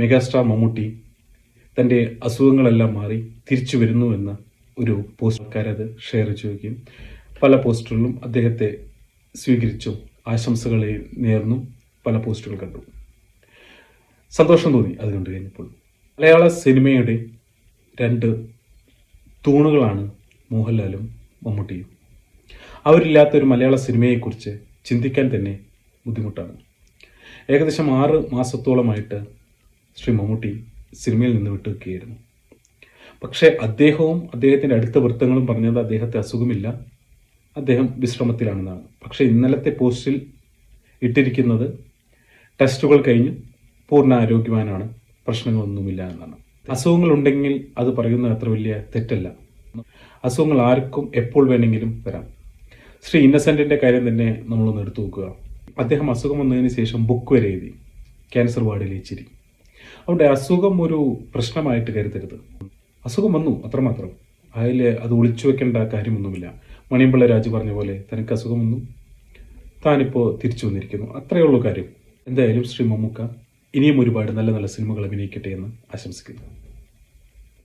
Megastar Mammootty തൻ്റെ അസുഖങ്ങളെല്ലാം മാറി തിരിച്ചു വരുന്നുവെന്ന ഒരു പോസ്റ്റ്കാരത് ഷെയർ ചെയ്യുകയും പല പോസ്റ്ററുകളിലും അദ്ദേഹത്തെ സ്വീകരിച്ചും ആശംസകളെ നേർന്നും പല പോസ്റ്റുകൾ കണ്ടു. സന്തോഷം തോന്നി അത് കണ്ടു കഴിഞ്ഞപ്പോൾ. മലയാള സിനിമയുടെ രണ്ട് തൂണുകളാണ് മോഹൻലാലും മമ്മൂട്ടിയും. അവരില്ലാത്തൊരു മലയാള സിനിമയെക്കുറിച്ച് ചിന്തിക്കാൻ തന്നെ ബുദ്ധിമുട്ടാണ്. ഏകദേശം 6 മാസത്തോളമായിട്ട് ശ്രീ മമ്മൂട്ടി സിനിമയിൽ നിന്ന് വിട്ടുവെക്കുകയായിരുന്നു. പക്ഷേ അദ്ദേഹവും അദ്ദേഹത്തിൻ്റെ അടുത്ത വൃത്തങ്ങളും പറഞ്ഞത് അദ്ദേഹത്തെ അസുഖമില്ല, അദ്ദേഹം വിശ്രമത്തിലാണെന്നാണ്. പക്ഷേ ഇന്നലത്തെ പോസ്റ്റിൽ ഇട്ടിരിക്കുന്നത് ടെസ്റ്റുകൾ കഴിഞ്ഞ് പൂർണ്ണ ആരോഗ്യവാനാണ്, പ്രശ്നങ്ങളൊന്നുമില്ല എന്നാണ്. അസുഖങ്ങളുണ്ടെങ്കിൽ അത് പറയുന്നത് അത്ര വലിയ തെറ്റല്ല. അസുഖങ്ങൾ ആർക്കും എപ്പോൾ വേണമെങ്കിലും വരാം. ശ്രീ ഇന്നസെന്റിന്റെ കാര്യം തന്നെ നമ്മളൊന്ന് എടുത്തു നോക്കുക. അദ്ദേഹം അസുഖം വന്നതിന് ശേഷം ബുക്ക് വരെ എഴുതി, ക്യാൻസർ വാർഡിലെ ചിരി. അതുകൊണ്ട് അസുഖം ഒരു പ്രശ്നമായിട്ട് കരുതരുത്. അസുഖം വന്നു, അത്രമാത്രം. അതിൽ അത് ഒളിച്ചു വെക്കേണ്ട കാര്യമൊന്നുമില്ല. മണിയമ്പിള്ള രാജു പറഞ്ഞ പോലെ തനിക്ക് അസുഖം വന്നു, താനിപ്പോൾ തിരിച്ചു വന്നിരിക്കുന്നു, അത്രയേ ഉള്ളൂ കാര്യം. എന്തായാലും ശ്രീ മമ്മൂക്ക ഇനിയും ഒരുപാട് നല്ല നല്ല സിനിമകൾ അഭിനയിക്കട്ടെ എന്ന് ആശംസിക്കുന്നു.